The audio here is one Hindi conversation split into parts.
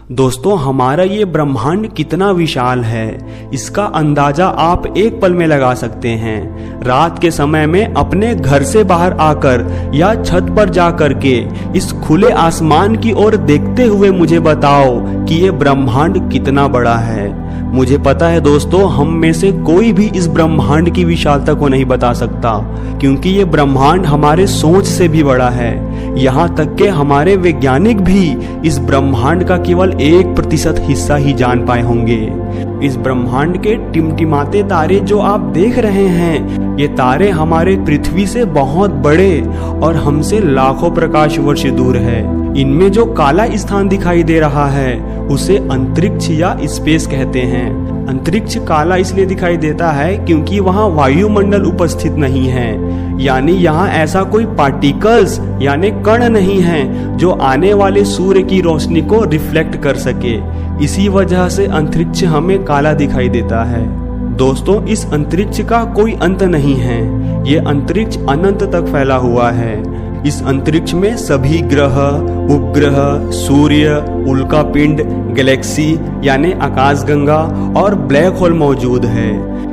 दोस्तों, हमारा ये ब्रह्मांड कितना विशाल है, इसका अंदाजा आप एक पल में लगा सकते हैं। रात के समय में अपने घर से बाहर आकर या छत पर जाकर के इस खुले आसमान की ओर देखते हुए मुझे बताओ कि ये ब्रह्मांड कितना बड़ा है। मुझे पता है दोस्तों, हम में से कोई भी इस ब्रह्मांड की विशालता को नहीं बता सकता, क्योंकि ये ब्रह्मांड हमारे सोच से भी बड़ा है। यहाँ तक कि हमारे वैज्ञानिक भी इस ब्रह्मांड का केवल 1% हिस्सा ही जान पाए होंगे। इस ब्रह्मांड के टिमटिमाते तारे जो आप देख रहे हैं, ये तारे हमारे पृथ्वी से बहुत बड़े और हमसे लाखों प्रकाश वर्ष दूर है। इनमें जो काला स्थान दिखाई दे रहा है उसे अंतरिक्ष या स्पेस कहते हैं। अंतरिक्ष काला इसलिए दिखाई देता है क्योंकि वहाँ वायुमंडल उपस्थित नहीं है, यानी यहाँ ऐसा कोई पार्टिकल्स यानी कण नहीं है जो आने वाले सूर्य की रोशनी को रिफ्लेक्ट कर सके। इसी वजह से अंतरिक्ष हमें काला दिखाई देता है। दोस्तों, इस अंतरिक्ष का कोई अंत नहीं है, ये अंतरिक्ष अनंत तक फैला हुआ है। इस अंतरिक्ष में सभी ग्रह, उपग्रह, सूर्य, उल्कापिंड, गैलेक्सी यानी आकाशगंगा और ब्लैक होल मौजूद है।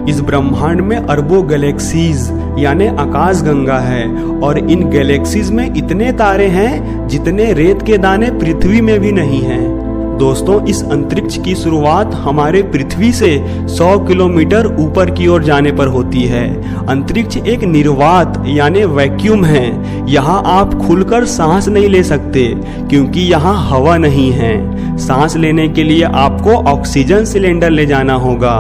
इस ब्रह्मांड में अरबों गैलेक्सीज यानी आकाशगंगा है और इन गैलेक्सीज में इतने तारे हैं जितने रेत के दाने पृथ्वी में भी नहीं हैं। दोस्तों, इस अंतरिक्ष की शुरुआत हमारे पृथ्वी से 100 किलोमीटर ऊपर की ओर जाने पर होती है। अंतरिक्ष एक निर्वात यानी वैक्यूम है। यहाँ आप खुलकर सांस नहीं ले सकते क्योंकि यहाँ हवा नहीं है। सांस लेने के लिए आपको ऑक्सीजन सिलेंडर ले जाना होगा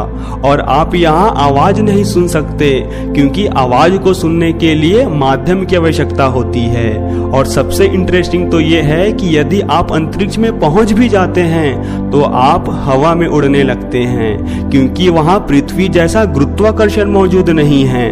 और आप यहाँ आवाज नहीं सुन सकते क्योंकि आवाज को सुनने के लिए माध्यम की आवश्यकता होती है। और सबसे इंटरेस्टिंग तो ये है कि यदि आप अंतरिक्ष में पहुंच भी जाते हैं तो आप हवा में उड़ने लगते हैं क्योंकि वहां पृथ्वी जैसा गुरुत्वाकर्षण मौजूद नहीं है।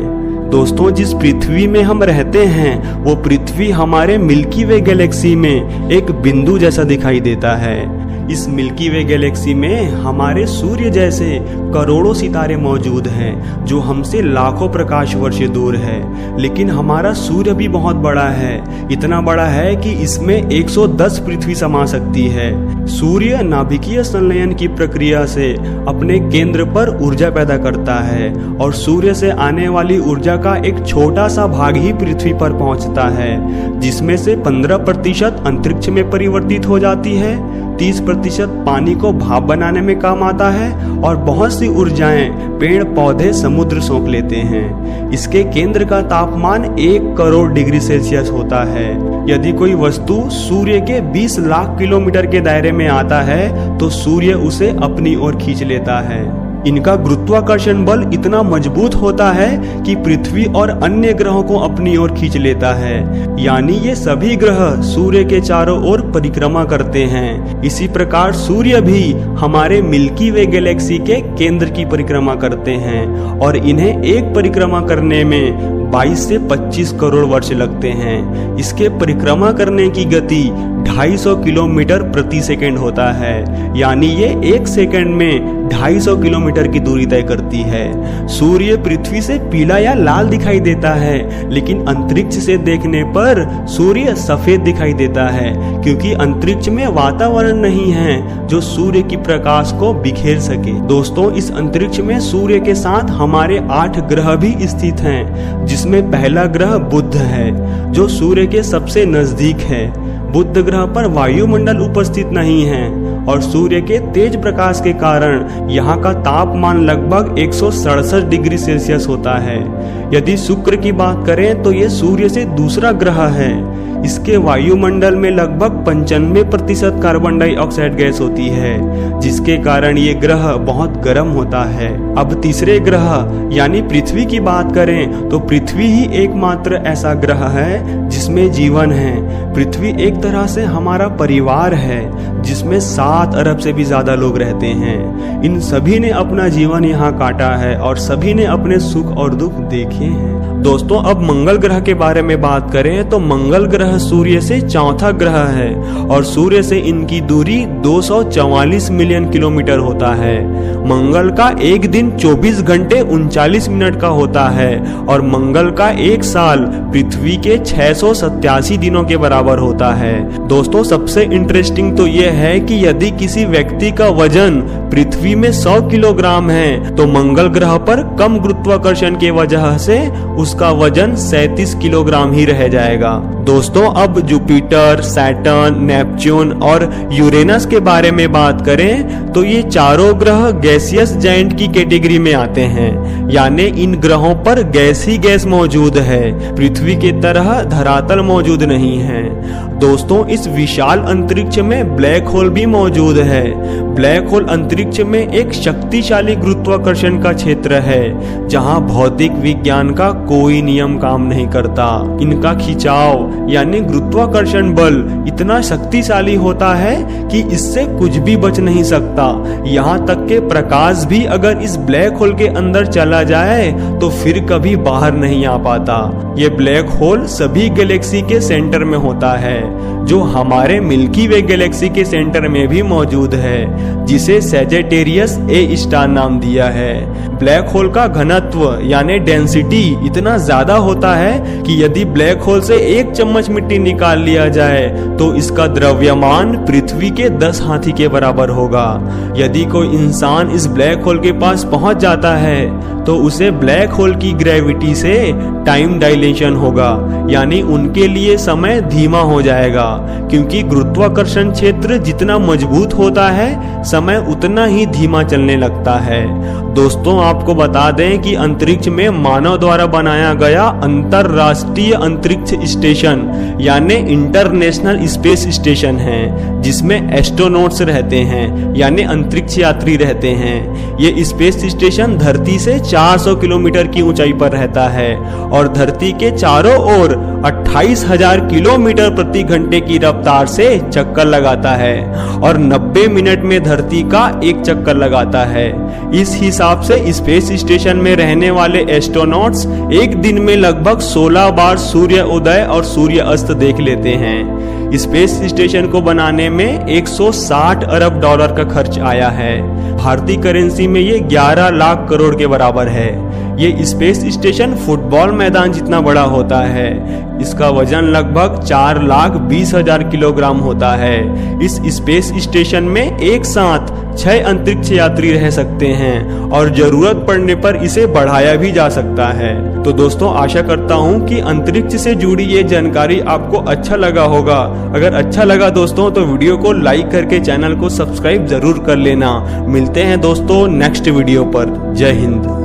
दोस्तों, जिस पृथ्वी में हम रहते हैं वो पृथ्वी हमारे मिल्की वे गैलेक्सी में एक बिंदु जैसा दिखाई देता है। इस मिल्की वे गैलेक्सी में हमारे सूर्य जैसे करोड़ों सितारे मौजूद हैं जो हमसे लाखों प्रकाश वर्ष दूर है। लेकिन हमारा सूर्य भी बहुत बड़ा है, इतना बड़ा है कि इसमें 110 पृथ्वी समा सकती है। सूर्य नाभिकीय संलयन की प्रक्रिया से अपने केंद्र पर ऊर्जा पैदा करता है और सूर्य से आने वाली ऊर्जा का एक छोटा सा भाग ही पृथ्वी पर पहुंचता है, जिसमें से 15% अंतरिक्ष में परिवर्तित हो जाती है, 30% पानी को भाप बनाने में काम आता है और बहुत सी ऊर्जाएं पेड़ पौधे समुद्र सोख लेते हैं। इसके केंद्र का तापमान 1 करोड़ डिग्री सेल्सियस होता है। यदि कोई वस्तु सूर्य के 20 लाख किलोमीटर के दायरे में आता है तो सूर्य उसे अपनी ओर खींच लेता है। इनका गुरुत्वाकर्षण बल इतना मजबूत होता है कि पृथ्वी और अन्य ग्रहों को अपनी ओर खींच लेता है, यानी ये सभी ग्रह सूर्य के चारों ओर परिक्रमा करते हैं। इसी प्रकार सूर्य भी हमारे मिल्की वे गैलेक्सी के केंद्र की परिक्रमा करते हैं और इन्हें एक परिक्रमा करने में 22 से 25 करोड़ वर्ष लगते हैं। इसके परिक्रमा करने की गति 250 किलोमीटर प्रति सेकंड होता है, यानी ये 1 सेकंड में 250 किलोमीटर की दूरी तय करती है। सूर्य पृथ्वी से पीला या लाल दिखाई देता है, लेकिन अंतरिक्ष से देखने पर सूर्य सफेद दिखाई देता है क्योंकि अंतरिक्ष में वातावरण नहीं है जो सूर्य की प्रकाश को बिखेर सके। दोस्तों, इस अंतरिक्ष में सूर्य के साथ हमारे 8 ग्रह भी स्थित हैं, जिसमें पहला ग्रह बुध है जो सूर्य के सबसे नजदीक है। बुध ग्रह पर वायुमंडल उपस्थित नहीं है और सूर्य के तेज प्रकाश के कारण यहाँ का तापमान लगभग 167 डिग्री सेल्सियस होता है। यदि शुक्र की बात करें तो ये सूर्य से दूसरा ग्रह है। इसके वायुमंडल में लगभग 95% कार्बन डाइऑक्साइड गैस होती है, जिसके कारण ये ग्रह बहुत गर्म होता है। अब तीसरे ग्रह यानी पृथ्वी की बात करें तो पृथ्वी ही एकमात्र ऐसा ग्रह है जिसमें जीवन है। पृथ्वी एक तरह से हमारा परिवार है जिसमें 7 अरब से भी ज्यादा लोग रहते हैं। इन सभी ने अपना जीवन यहाँ काटा है और सभी ने अपने सुख और दुख देखे हैं। दोस्तों, अब मंगल ग्रह के बारे में बात करें तो मंगल ग्रह सूर्य से चौथा ग्रह है और सूर्य से इनकी दूरी 244 मिलियन किलोमीटर होता है। मंगल का एक दिन 24 घंटे 39 मिनट का होता है और मंगल का एक साल पृथ्वी के 687 दिनों के बराबर होता है। दोस्तों, सबसे इंटरेस्टिंग तो ये है कि यदि किसी व्यक्ति का वजन पृथ्वी में 100 किलोग्राम है तो मंगल ग्रह पर कम गुरुत्वाकर्षण के वजह से उसका वजन 37 किलोग्राम ही रह जाएगा। दोस्तों, अब जुपिटर, सैटर्न, नेपच्यून और यूरेनस के बारे में बात करें तो ये चारों ग्रह गैसियस जायंट की कैटेगरी में आते हैं, यानी इन ग्रहों पर गैस ही गैस मौजूद है, पृथ्वी की तरह धरातल मौजूद नहीं है। दोस्तों, इस विशाल अंतरिक्ष में ब्लैक होल भी मौजूद है। ब्लैक होल अंतरिक्ष में एक शक्तिशाली गुरुत्वाकर्षण का क्षेत्र है जहां भौतिक विज्ञान का कोई नियम काम नहीं करता। इनका खिंचाव यानी गुरुत्वाकर्षण बल इतना शक्तिशाली होता है कि इससे कुछ भी बच नहीं सकता। यहाँ तक के प्रकाश भी अगर इस ब्लैक होल के अंदर चला जाए तो फिर कभी बाहर नहीं आ पाता। ये ब्लैक होल सभी गैलेक्सी के सेंटर में होता है, जो हमारे मिल्की वे गैलेक्सी के सेंटर में भी मौजूद है, जिसे सैजिटेरियस ए स्टार नाम दिया है। ब्लैक होल का घनत्व यानी डेंसिटी इतना ज्यादा होता है कि यदि ब्लैक होल से 1 चम्मच मिट्टी निकाल लिया जाए तो इसका द्रव्यमान पृथ्वी के 10 हाथी के बराबर होगा। यदि कोई इंसान इस ब्लैक होल के पास पहुंच जाता है तो उसे ब्लैक होल की ग्रेविटी से टाइम डायलेशन होगा, यानी उनके लिए समय धीमा हो जाएगा, क्योंकि गुरुत्वाकर्षण क्षेत्र जितना मजबूत होता है समय उतना ही धीमा चलने लगता है। दोस्तों, आपको बता दें कि अंतरिक्ष में मानव द्वारा बनाया गया अंतरराष्ट्रीय अंतरिक्ष स्टेशन यानी इंटरनेशनल स्पेस स्टेशन है, जिसमें एस्ट्रोनॉट्स रहते हैं यानी अंतरिक्ष यात्री रहते हैं। ये स्पेस स्टेशन धरती से 400 किलोमीटर की ऊंचाई पर रहता है और धरती के चारों ओर 28,000 किलोमीटर प्रति घंटे की रफ्तार से चक्कर लगाता है और 90 मिनट में धरती का एक चक्कर लगाता है। इस हिसाब से स्पेस स्टेशन में रहने वाले एस्ट्रोनॉट्स एक दिन में लगभग 16 बार सूर्य उदय और सूर्य अस्त देख लेते हैं। स्पेस स्टेशन को बनाने में 160 अरब डॉलर का खर्च आया है। भारतीय करेंसी में ये 11 लाख करोड़ के बराबर है। ये स्पेस स्टेशन फुटबॉल मैदान जितना बड़ा होता है। इसका वजन लगभग 4,20,000 किलोग्राम होता है। इस स्पेस स्टेशन में एक साथ 6 अंतरिक्ष यात्री रह सकते हैं और जरूरत पड़ने पर इसे बढ़ाया भी जा सकता है। तो दोस्तों, आशा करता हूँ कि अंतरिक्ष से जुड़ी ये जानकारी आपको अच्छा लगा होगा। अगर अच्छा लगा दोस्तों तो वीडियो को लाइक करके चैनल को सब्सक्राइब जरूर कर लेना। मिलते हैं दोस्तों नेक्स्ट वीडियो पर। जय हिंद।